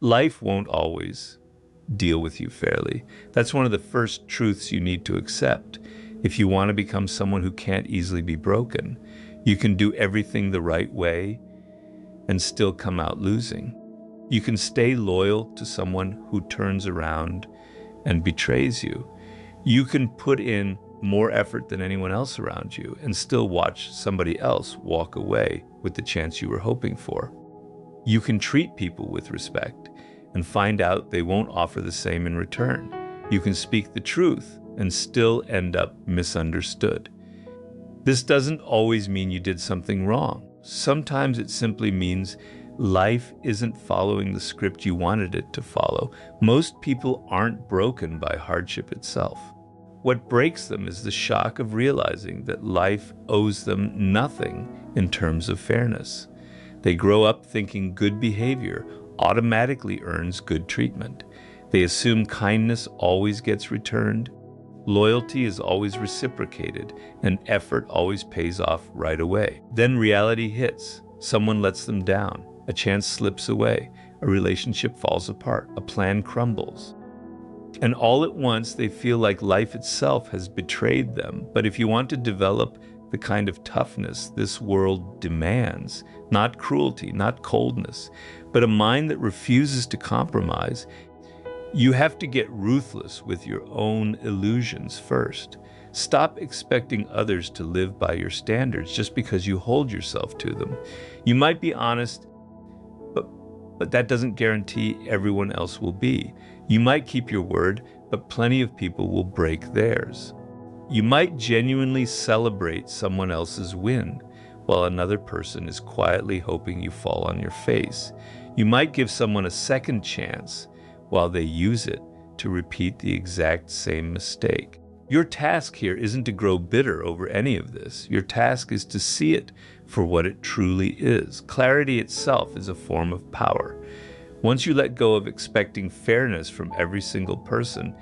Life won't always deal with you fairly. That's one of the first truths you need to accept. If you want to become someone who can't easily be broken, you can do everything the right way and still come out losing. You can stay loyal to someone who turns around and betrays you. You can put in more effort than anyone else around you and still watch somebody else walk away with the chance you were hoping for. You can treat people with respect and find out they won't offer the same in return. You can speak the truth and still end up misunderstood. This doesn't always mean you did something wrong. Sometimes it simply means life isn't following the script you wanted it to follow. Most people aren't broken by hardship itself. What breaks them is the shock of realizing that life owes them nothing in terms of fairness. They grow up thinking good behavior automatically earns good treatment. They assume kindness always gets returned, loyalty is always reciprocated, and effort always pays off right away. Then reality hits. Someone lets them down. A chance slips away. A relationship falls apart. A plan crumbles. And all at once, they feel like life itself has betrayed them. But if you want to develop the kind of toughness this world demands, not cruelty, not coldness, but a mind that refuses to compromise, you have to get ruthless with your own illusions first. Stop expecting others to live by your standards just because you hold yourself to them. You might be honest, but that doesn't guarantee everyone else will be. You might keep your word, but plenty of people will break theirs. You might genuinely celebrate someone else's win, while another person is quietly hoping you fall on your face. You might give someone a second chance while they use it to repeat the exact same mistake. Your task here isn't to grow bitter over any of this. Your task is to see it for what it truly is. Clarity itself is a form of power. Once you let go of expecting fairness from every single person,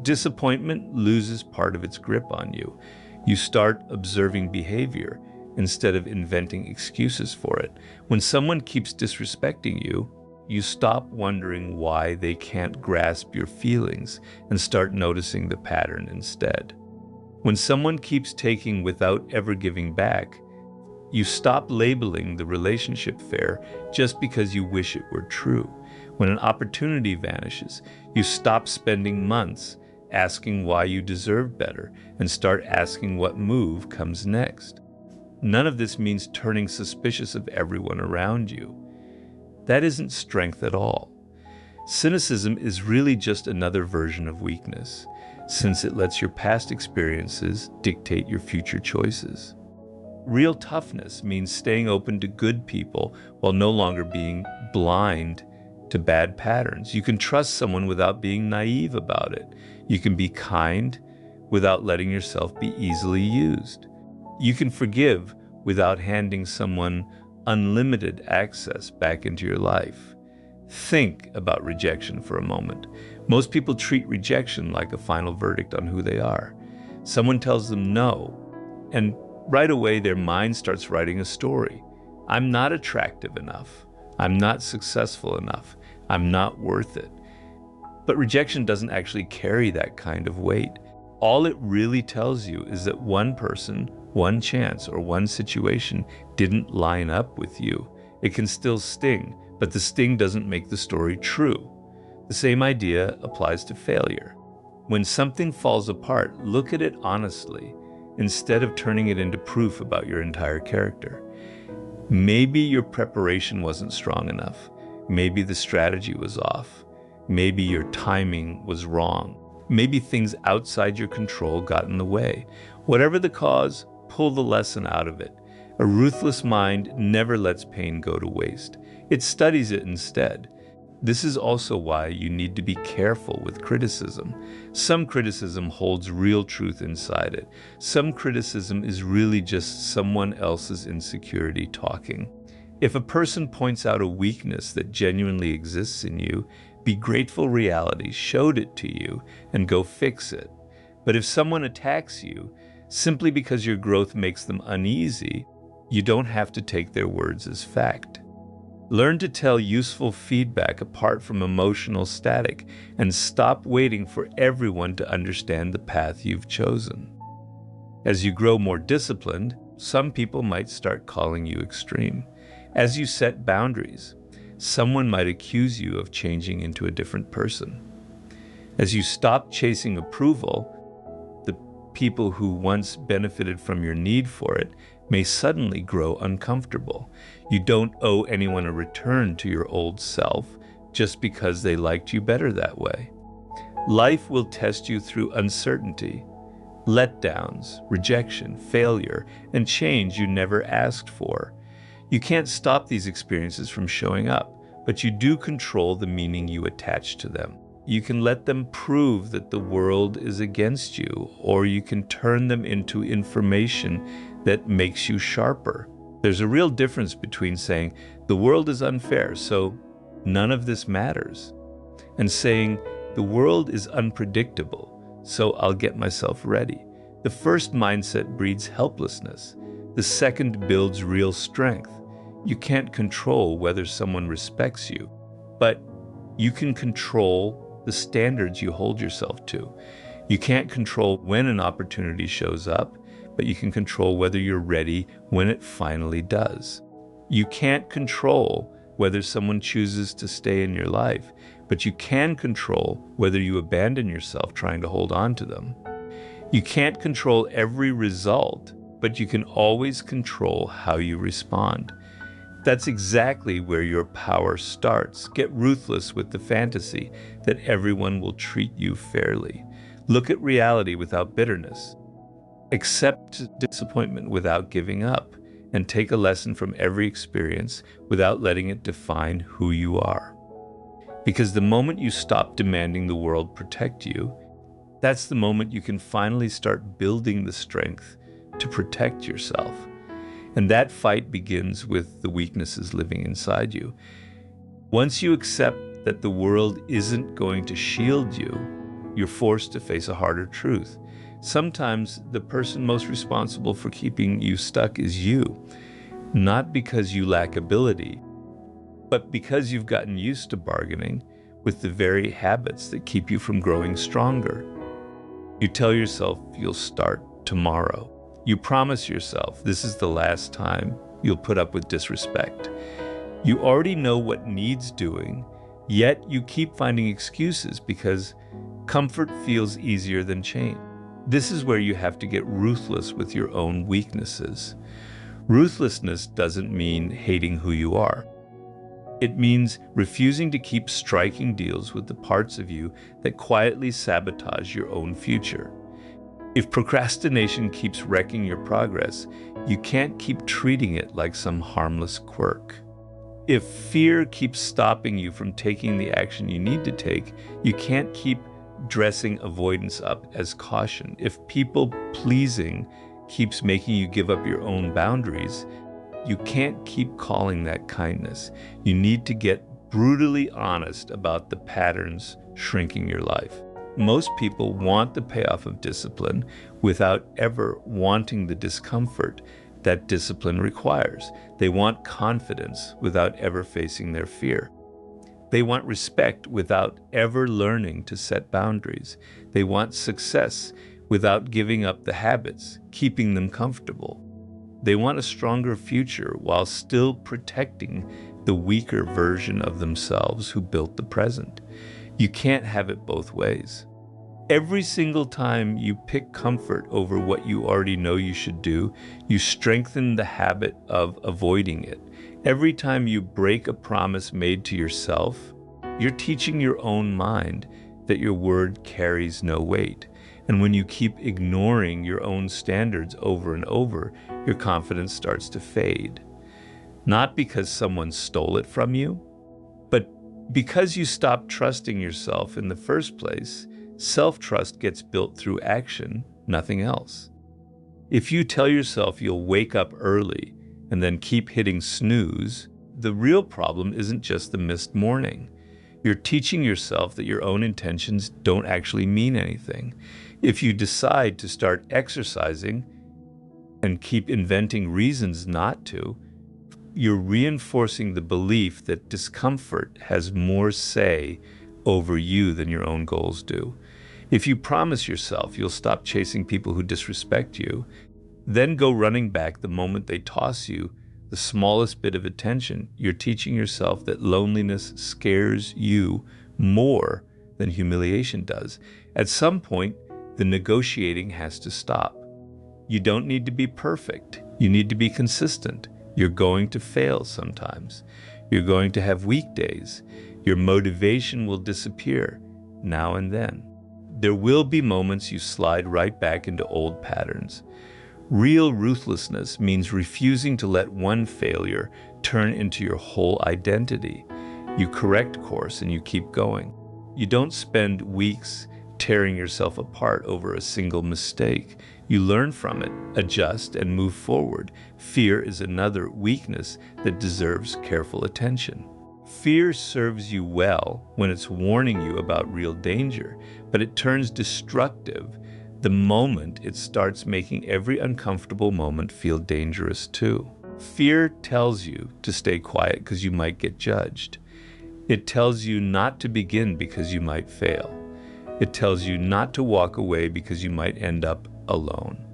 disappointment loses part of its grip on you. You start observing behavior instead of inventing excuses for it. When someone keeps disrespecting you, you stop wondering why they can't grasp your feelings and start noticing the pattern instead. When someone keeps taking without ever giving back, you stop labeling the relationship fair just because you wish it were true. When an opportunity vanishes, you stop spending months asking why you deserve better and start asking what move comes next. None of this means turning suspicious of everyone around you. That isn't strength at all. Cynicism is really just another version of weakness, since it lets your past experiences dictate your future choices. Real toughness means staying open to good people while no longer being blind to bad patterns. You can trust someone without being naive about it. You can be kind without letting yourself be easily used. You can forgive without handing someone unlimited access back into your life. Think about rejection for a moment. Most people treat rejection like a final verdict on who they are. Someone tells them no, and right away their mind starts writing a story. I'm not attractive enough. I'm not successful enough. I'm not worth it. But rejection doesn't actually carry that kind of weight. All it really tells you is that one person, one chance, or one situation didn't line up with you. It can still sting, but the sting doesn't make the story true. The same idea applies to failure. When something falls apart, look at it honestly, instead of turning it into proof about your entire character. Maybe your preparation wasn't strong enough. Maybe the strategy was off. Maybe your timing was wrong. Maybe things outside your control got in the way. Whatever the cause, pull the lesson out of it. A ruthless mind never lets pain go to waste. It studies it instead. This is also why you need to be careful with criticism. Some criticism holds real truth inside it. Some criticism is really just someone else's insecurity talking. If a person points out a weakness that genuinely exists in you, be grateful reality showed it to you and go fix it. But if someone attacks you simply because your growth makes them uneasy, you don't have to take their words as fact. Learn to tell useful feedback apart from emotional static, and stop waiting for everyone to understand the path you've chosen. As you grow more disciplined, some people might start calling you extreme. As you set boundaries, someone might accuse you of changing into a different person. As you stop chasing approval, the people who once benefited from your need for it may suddenly grow uncomfortable. You don't owe anyone a return to your old self just because they liked you better that way. Life will test you through uncertainty, letdowns, rejection, failure, and change you never asked for. You can't stop these experiences from showing up, but you do control the meaning you attach to them. You can let them prove that the world is against you, or you can turn them into information that makes you sharper. There's a real difference between saying, the world is unfair, so none of this matters, and saying, the world is unpredictable, so I'll get myself ready. The first mindset breeds helplessness. The second builds real strength. You can't control whether someone respects you, but you can control the standards you hold yourself to. You can't control when an opportunity shows up, but you can control whether you're ready when it finally does. You can't control whether someone chooses to stay in your life, but you can control whether you abandon yourself trying to hold on to them. You can't control every result, but you can always control how you respond. That's exactly where your power starts. Get ruthless with the fantasy that everyone will treat you fairly. Look at reality without bitterness. Accept disappointment without giving up, and take a lesson from every experience without letting it define who you are. Because the moment you stop demanding the world protect you, that's the moment you can finally start building the strength to protect yourself. And that fight begins with the weaknesses living inside you. Once you accept that the world isn't going to shield you, you're forced to face a harder truth. Sometimes the person most responsible for keeping you stuck is you, not because you lack ability, but because you've gotten used to bargaining with the very habits that keep you from growing stronger. You tell yourself you'll start tomorrow. You promise yourself this is the last time you'll put up with disrespect. You already know what needs doing, yet you keep finding excuses because comfort feels easier than change. This is where you have to get ruthless with your own weaknesses. Ruthlessness doesn't mean hating who you are. It means refusing to keep striking deals with the parts of you that quietly sabotage your own future. If procrastination keeps wrecking your progress, you can't keep treating it like some harmless quirk. If fear keeps stopping you from taking the action you need to take, you can't keep dressing avoidance up as caution. If people-pleasing keeps making you give up your own boundaries, you can't keep calling that kindness. You need to get brutally honest about the patterns shrinking your life. Most people want the payoff of discipline without ever wanting the discomfort that discipline requires. They want confidence without ever facing their fear. They want respect without ever learning to set boundaries. They want success without giving up the habits, keeping them comfortable. They want a stronger future while still protecting the weaker version of themselves who built the present. You can't have it both ways. Every single time you pick comfort over what you already know you should do, you strengthen the habit of avoiding it. Every time you break a promise made to yourself, you're teaching your own mind that your word carries no weight. And when you keep ignoring your own standards over and over, your confidence starts to fade. Not because someone stole it from you, but because you stopped trusting yourself in the first place. Self-trust gets built through action, nothing else. If you tell yourself you'll wake up early and then keep hitting snooze, the real problem isn't just the missed morning. You're teaching yourself that your own intentions don't actually mean anything. If you decide to start exercising and keep inventing reasons not to, You're reinforcing the belief that discomfort has more say over you than your own goals do. If you promise yourself you'll stop chasing people who disrespect you, then go running back the moment they toss you the smallest bit of attention, you're teaching yourself that loneliness scares you more than humiliation does. At some point, the negotiating has to stop. You don't need to be perfect. You need to be consistent. You're going to fail sometimes. You're going to have weak days. Your motivation will disappear now and then. There will be moments you slide right back into old patterns. Real ruthlessness means refusing to let one failure turn into your whole identity. You correct course and you keep going. You don't spend weeks tearing yourself apart over a single mistake. You learn from it, adjust, and move forward. Fear is another weakness that deserves careful attention. Fear serves you well when it's warning you about real danger, but it turns destructive the moment it starts making every uncomfortable moment feel dangerous too. Fear tells you to stay quiet because you might get judged. It tells you not to begin because you might fail. It tells you not to walk away because you might end up alone.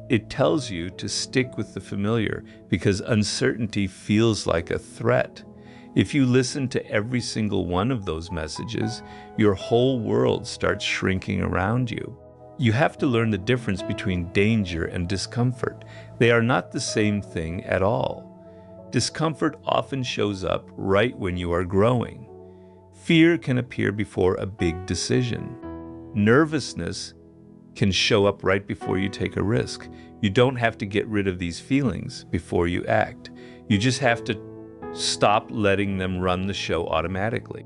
It tells you to stick with the familiar because uncertainty feels like a threat. If you listen to every single one of those messages, your whole world starts shrinking around you. You have to learn the difference between danger and discomfort. They are not the same thing at all. Discomfort often shows up right when you are growing. Fear can appear before a big decision. Nervousness can show up right before you take a risk. You don't have to get rid of these feelings before you act. You just have to stop letting them run the show automatically.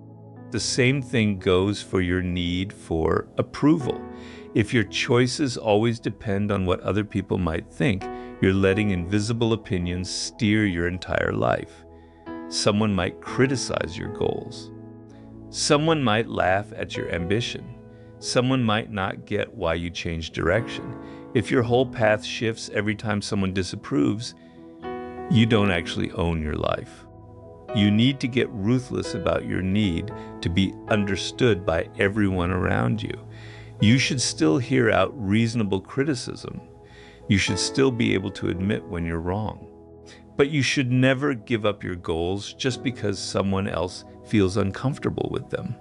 The same thing goes for your need for approval. If your choices always depend on what other people might think, you're letting invisible opinions steer your entire life. Someone might criticize your goals. Someone might laugh at your ambition. Someone might not get why you change direction. If your whole path shifts every time someone disapproves, you don't actually own your life. You need to get ruthless about your need to be understood by everyone around you. You should still hear out reasonable criticism. You should still be able to admit when you're wrong. But you should never give up your goals just because someone else feels uncomfortable with them.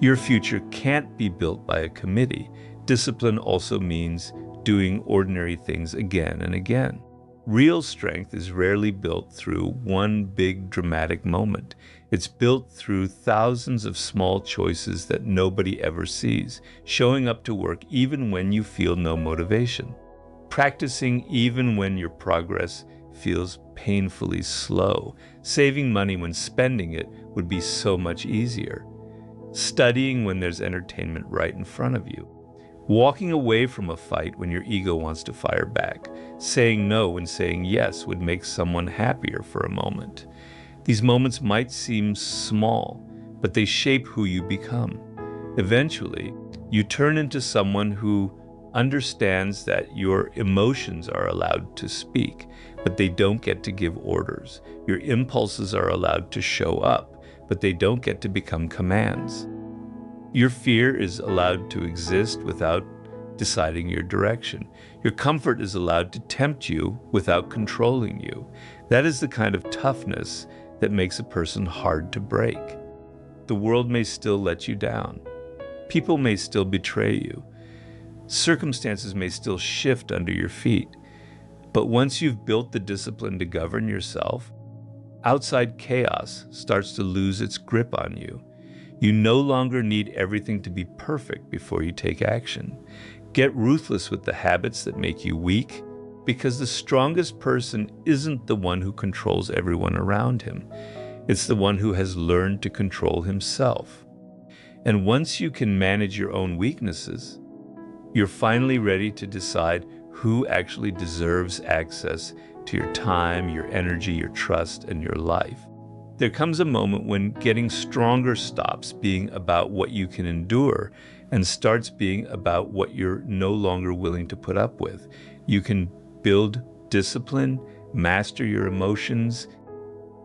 Your future can't be built by a committee. Discipline also means doing ordinary things again and again. Real strength is rarely built through one big dramatic moment. It's built through thousands of small choices that nobody ever sees, showing up to work even when you feel no motivation, practicing even when your progress feels painfully slow, saving money when spending it would be so much easier, studying when there's entertainment right in front of you, walking away from a fight when your ego wants to fire back, saying no when saying yes would make someone happier for a moment. These moments might seem small, but they shape who you become. Eventually, you turn into someone who understands that your emotions are allowed to speak, but they don't get to give orders. Your impulses are allowed to show up, but they don't get to become commands. Your fear is allowed to exist without deciding your direction. Your comfort is allowed to tempt you without controlling you. That is the kind of toughness that makes a person hard to break. The world may still let you down. People may still betray you. Circumstances may still shift under your feet. But once you've built the discipline to govern yourself, outside chaos starts to lose its grip on you. You no longer need everything to be perfect before you take action. Get ruthless with the habits that make you weak, because the strongest person isn't the one who controls everyone around him. It's the one who has learned to control himself. And once you can manage your own weaknesses, you're finally ready to decide who actually deserves access to your time, your energy, your trust, and your life. There comes a moment when getting stronger stops being about what you can endure and starts being about what you're no longer willing to put up with. You can build discipline master your emotions,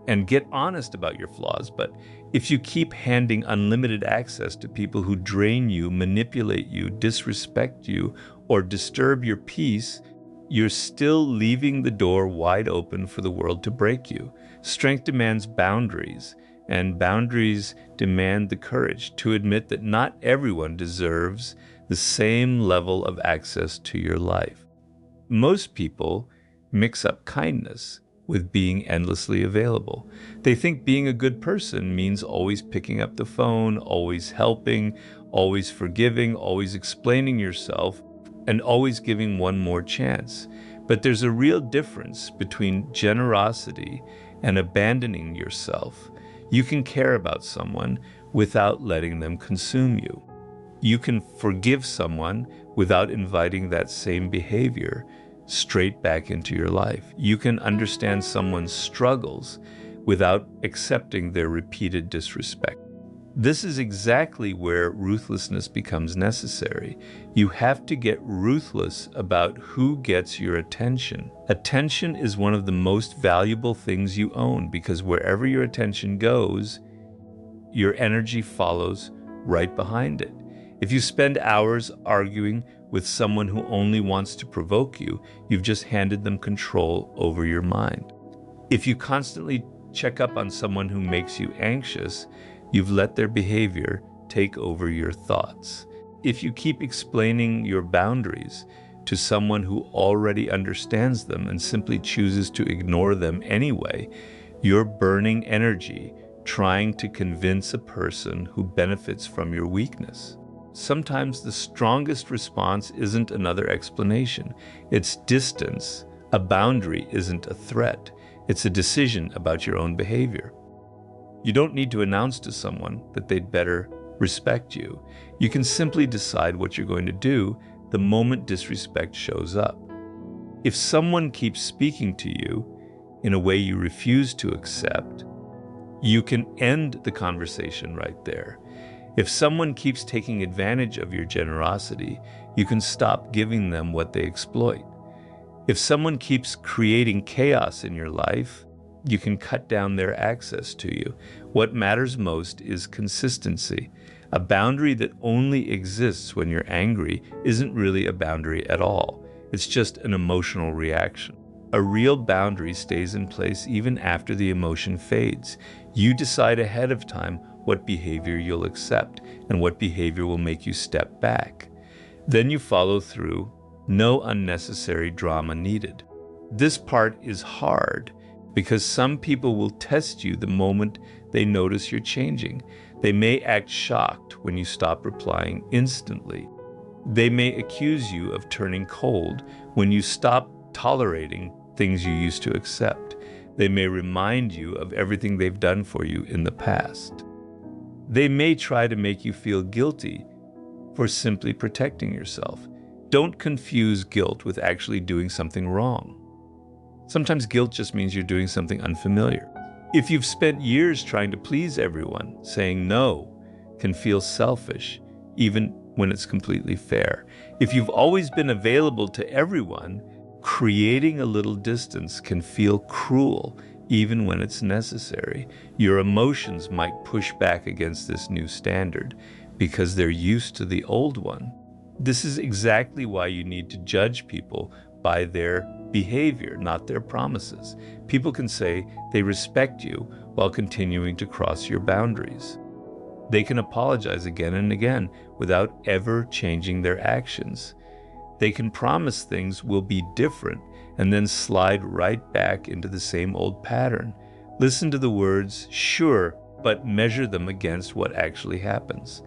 and get honest about your flaws. But if you keep handing unlimited access to people who drain you, manipulate you, disrespect you, or disturb your peace, you're still leaving the door wide open for the world to break you. Strength demands boundaries, and boundaries demand the courage to admit that not everyone deserves the same level of access to your life. Most people mix up kindness with being endlessly available. They think being a good person means always picking up the phone, always helping, always forgiving, always explaining yourself, and always giving one more chance. But there's a real difference between generosity and abandoning yourself. You can care about someone without letting them consume you. You can forgive someone without inviting that same behavior straight back into your life. You can understand someone's struggles without accepting their repeated disrespect. This is exactly where ruthlessness becomes necessary. You have to get ruthless about who gets your attention. Attention is one of the most valuable things you own, because wherever your attention goes, your energy follows right behind it. If you spend hours arguing with someone who only wants to provoke you, you've just handed them control over your mind. If you constantly check up on someone who makes you anxious, you've let their behavior take over your thoughts. If you keep explaining your boundaries to someone who already understands them and simply chooses to ignore them anyway, you're burning energy trying to convince a person who benefits from your weakness. Sometimes the strongest response isn't another explanation. It's distance. A boundary isn't a threat. It's a decision about your own behavior. You don't need to announce to someone that they'd better respect you. You can simply decide what you're going to do the moment disrespect shows up. If someone keeps speaking to you in a way you refuse to accept, you can end the conversation right there. If someone keeps taking advantage of your generosity, you can stop giving them what they exploit. If someone keeps creating chaos in your life, you can cut down their access to you. What matters most is consistency. A boundary that only exists when you're angry isn't really a boundary at all. It's just an emotional reaction. A real boundary stays in place even after the emotion fades. You decide ahead of time what behavior you'll accept and what behavior will make you step back. Then you follow through. No unnecessary drama needed. This part is hard because some people will test you the moment they notice you're changing. They may act shocked when you stop replying instantly. They may accuse you of turning cold when you stop tolerating things you used to accept. They may remind you of everything they've done for you in the past. They may try to make you feel guilty for simply protecting yourself. Don't confuse guilt with actually doing something wrong. Sometimes guilt just means you're doing something unfamiliar. If you've spent years trying to please everyone, saying no can feel selfish, even when it's completely fair. If you've always been available to everyone, creating a little distance can feel cruel, even when it's necessary. Your emotions might push back against this new standard because they're used to the old one. This is exactly why you need to judge people by their behavior, not their promises. People can say they respect you while continuing to cross your boundaries. They can apologize again and again without ever changing their actions. They can promise things will be different and then slide right back into the same old pattern. Listen to the words, sure, but measure them against what actually happens.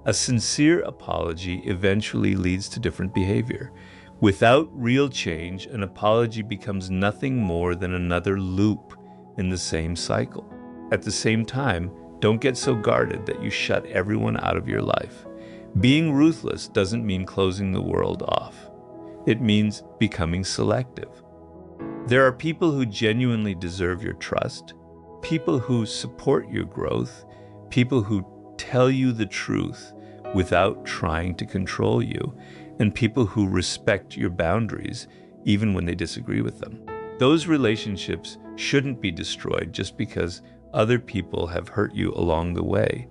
A sincere apology eventually leads to different behavior. Without real change, an apology becomes nothing more than another loop in the same cycle. At the same time, don't get so guarded that you shut everyone out of your life. Being ruthless doesn't mean closing the world off. It means becoming selective. There are people who genuinely deserve your trust, people who support your growth, people who tell you the truth without trying to control you, and people who respect your boundaries even when they disagree with them. Those relationships shouldn't be destroyed just because other people have hurt you along the way.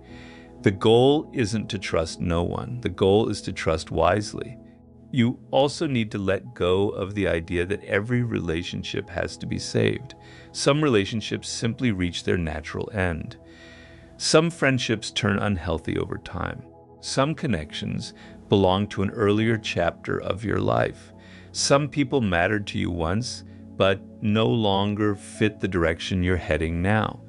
The goal isn't to trust no one. The goal is to trust wisely. You also need to let go of the idea that every relationship has to be saved. Some relationships simply reach their natural end. Some friendships turn unhealthy over time. Some connections belong to an earlier chapter of your life. Some people mattered to you once, but no longer fit the direction you're heading now.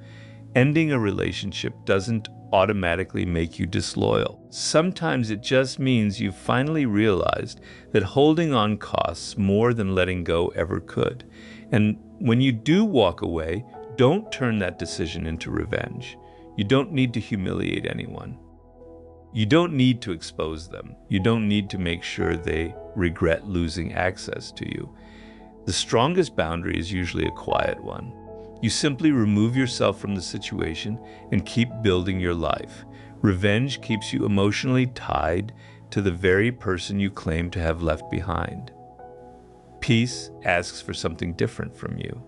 Ending a relationship doesn't automatically make you disloyal. Sometimes it just means you've finally realized that holding on costs more than letting go ever could. And when you do walk away, don't turn that decision into revenge. You don't need to humiliate anyone. You don't need to expose them. You don't need to make sure they regret losing access to you. The strongest boundary is usually a quiet one. You simply remove yourself from the situation and keep building your life. Revenge keeps you emotionally tied to the very person you claim to have left behind. Peace asks for something different from you.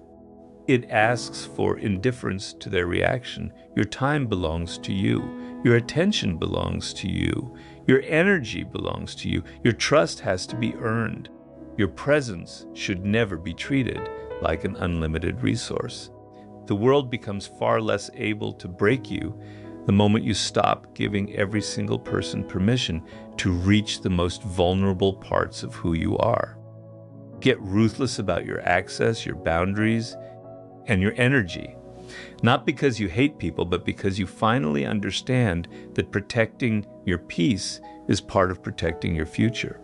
It asks for indifference to their reaction. Your time belongs to you. Your attention belongs to you. Your energy belongs to you. Your trust has to be earned. Your presence should never be treated like an unlimited resource. The world becomes far less able to break you the moment you stop giving every single person permission to reach the most vulnerable parts of who you are. Get ruthless about your access, your boundaries, and your energy. Not because you hate people, but because you finally understand that protecting your peace is part of protecting your future.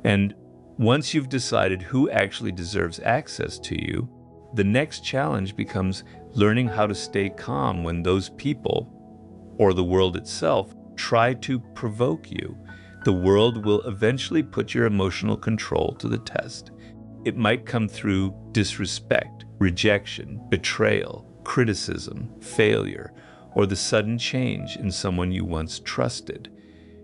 And once you've decided who actually deserves access to you, the next challenge becomes learning how to stay calm when those people, or the world itself, try to provoke you. The world will eventually put your emotional control to the test. It might come through disrespect, rejection, betrayal, criticism, failure, or the sudden change in someone you once trusted.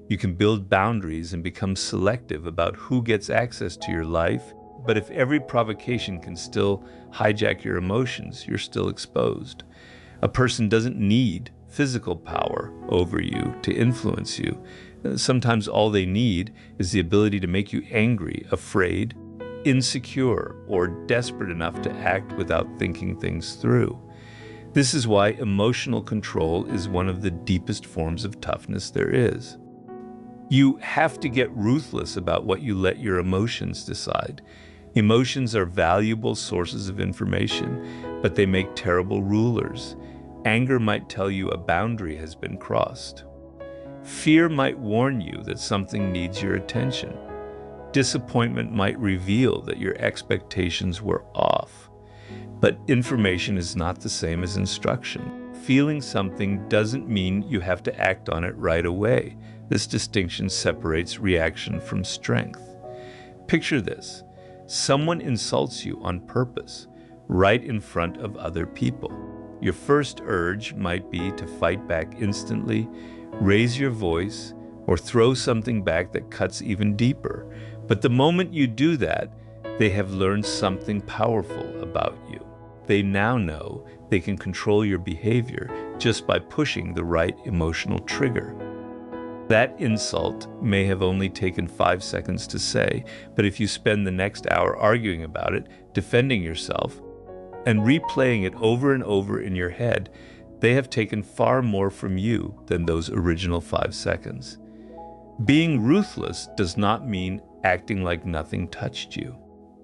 You can build boundaries and become selective about who gets access to your life, but if every provocation can still hijack your emotions, you're still exposed. A person doesn't need physical power over you to influence you. Sometimes all they need is the ability to make you angry, afraid, insecure, or desperate enough to act without thinking things through. This is why emotional control is one of the deepest forms of toughness there is. You have to get ruthless about what you let your emotions decide. Emotions are valuable sources of information, but they make terrible rulers. Anger might tell you a boundary has been crossed. Fear might warn you that something needs your attention. Disappointment might reveal that your expectations were off. But information is not the same as instruction. Feeling something doesn't mean you have to act on it right away. This distinction separates reaction from strength. Picture this. Someone insults you on purpose, right in front of other people. Your first urge might be to fight back instantly, raise your voice, or throw something back that cuts even deeper. But the moment you do that, they have learned something powerful about you. They now know they can control your behavior just by pushing the right emotional trigger. That insult may have only taken 5 seconds to say, but if you spend the next hour arguing about it, defending yourself, and replaying it over and over in your head, they have taken far more from you than those original 5 seconds. Being ruthless does not mean acting like nothing touched you.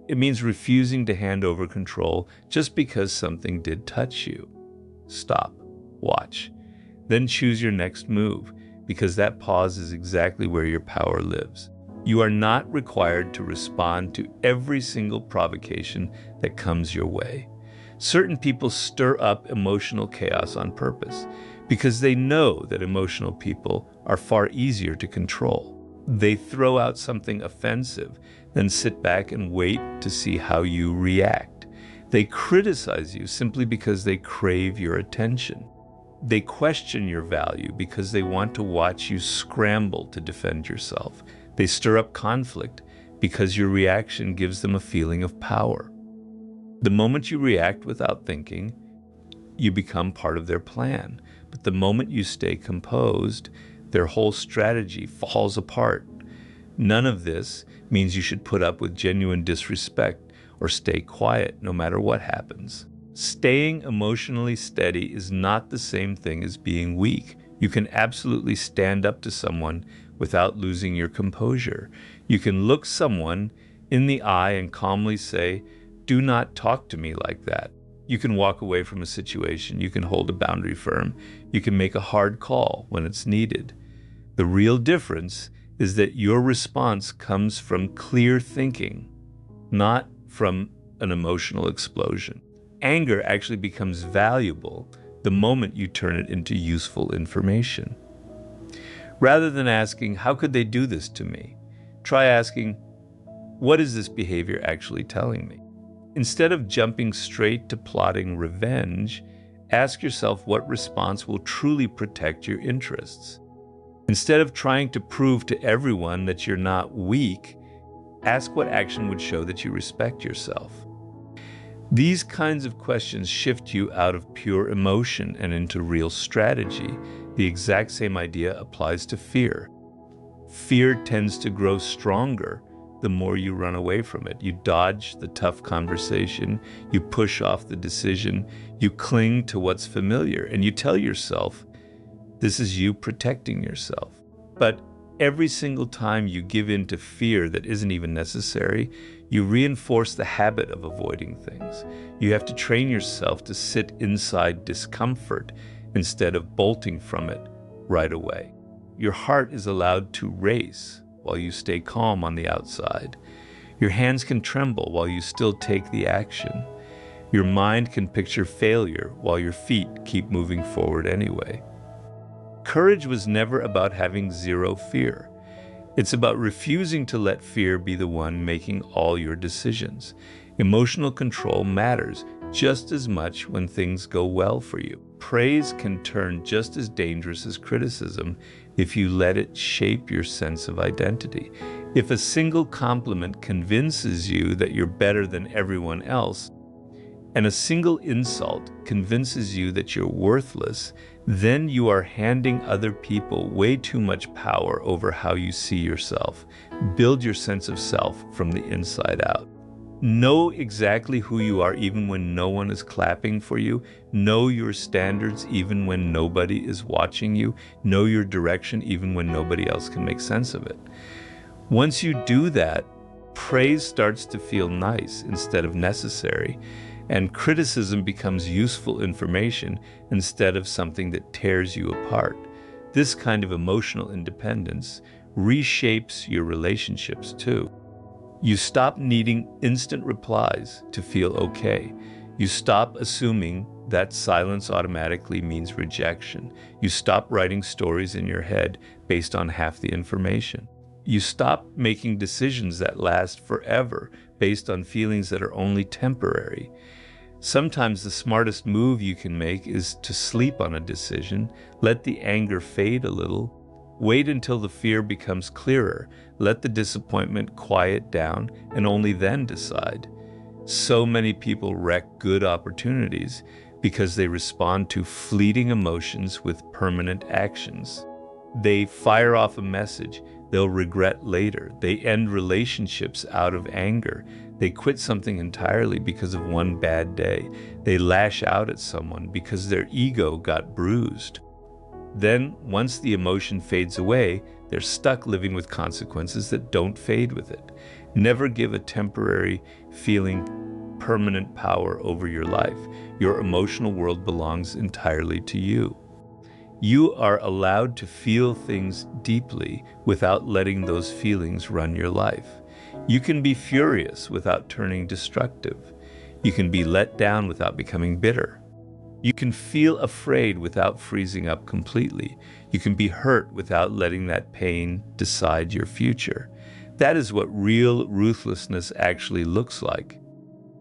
It means refusing to hand over control just because something did touch you. Stop, watch, then choose your next move, because that pause is exactly where your power lives. You are not required to respond to every single provocation that comes your way. Certain people stir up emotional chaos on purpose because they know that emotional people are far easier to control. They throw out something offensive, then sit back and wait to see how you react. They criticize you simply because they crave your attention. They question your value because they want to watch you scramble to defend yourself. They stir up conflict because your reaction gives them a feeling of power. The moment you react without thinking, you become part of their plan. But the moment you stay composed, their whole strategy falls apart. None of this means you should put up with genuine disrespect or stay quiet no matter what happens. Staying emotionally steady is not the same thing as being weak. You can absolutely stand up to someone without losing your composure. You can look someone in the eye and calmly say, "Do not talk to me like that." You can walk away from a situation. You can hold a boundary firm. You can make a hard call when it's needed. The real difference is that your response comes from clear thinking, not from an emotional explosion. Anger actually becomes valuable the moment you turn it into useful information. Rather than asking, "How could they do this to me?" try asking, "What is this behavior actually telling me?" Instead of jumping straight to plotting revenge, ask yourself what response will truly protect your interests. Instead of trying to prove to everyone that you're not weak, ask what action would show that you respect yourself. These kinds of questions shift you out of pure emotion and into real strategy. The exact same idea applies to fear. Fear tends to grow stronger the more you run away from it. You dodge the tough conversation, you push off the decision, you cling to what's familiar, and you tell yourself, this is you protecting yourself. But every single time you give in to fear that isn't even necessary, you reinforce the habit of avoiding things. You have to train yourself to sit inside discomfort instead of bolting from it right away. Your heart is allowed to race while you stay calm on the outside. Your hands can tremble while you still take the action. Your mind can picture failure while your feet keep moving forward anyway. Courage was never about having zero fear. It's about refusing to let fear be the one making all your decisions. Emotional control matters just as much when things go well for you. Praise can turn just as dangerous as criticism if you let it shape your sense of identity. If a single compliment convinces you that you're better than everyone else, and a single insult convinces you that you're worthless, then you are handing other people way too much power over how you see yourself. Build your sense of self from the inside out. Know exactly who you are even when no one is clapping for you. Know your standards even when nobody is watching you. Know your direction even when nobody else can make sense of it. Once you do that, praise starts to feel nice instead of necessary, and criticism becomes useful information instead of something that tears you apart. This kind of emotional independence reshapes your relationships too. You stop needing instant replies to feel okay. You stop assuming that silence automatically means rejection. You stop writing stories in your head based on half the information. You stop making decisions that last forever based on feelings that are only temporary. Sometimes the smartest move you can make is to sleep on a decision, let the anger fade a little, wait until the fear becomes clearer, let the disappointment quiet down, and only then decide. So many people wreck good opportunities because they respond to fleeting emotions with permanent actions. They fire off a message they'll regret later. They end relationships out of anger. They quit something entirely because of one bad day. They lash out at someone because their ego got bruised. Then, once the emotion fades away, they're stuck living with consequences that don't fade with it. Never give a temporary feeling permanent power over your life. Your emotional world belongs entirely to you. You are allowed to feel things deeply without letting those feelings run your life. You can be furious without turning destructive. You can be let down without becoming bitter. You can feel afraid without freezing up completely. You can be hurt without letting that pain decide your future. That is what real ruthlessness actually looks like.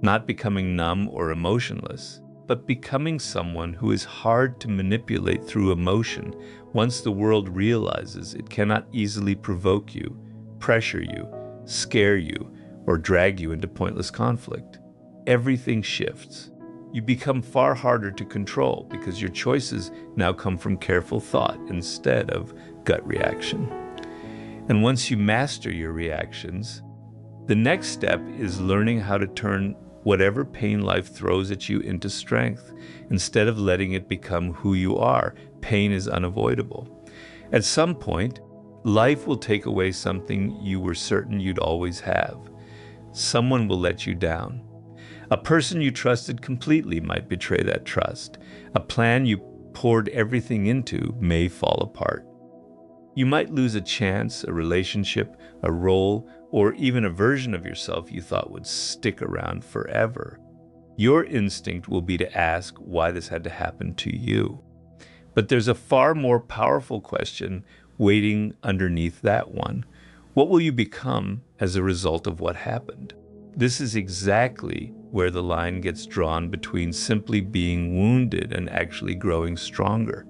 Not becoming numb or emotionless, but becoming someone who is hard to manipulate through emotion once the world realizes it cannot easily provoke you, pressure you, scare you, or drag you into pointless conflict. everything shifts. You become far harder to control because your choices now come from careful thought instead of gut reaction. And once you master your reactions, the next step is learning how to turn whatever pain life throws at you into strength. Instead of letting it become who you are, pain is unavoidable. At some point, life will take away something you were certain you'd always have. Someone will let you down. A person you trusted completely might betray that trust. A plan you poured everything into may fall apart. You might lose a chance, a relationship, a role, or even a version of yourself you thought would stick around forever. Your instinct will be to ask why this had to happen to you. But there's a far more powerful question waiting underneath that one. What will you become as a result of what happened? This is exactly where the line gets drawn between simply being wounded and actually growing stronger.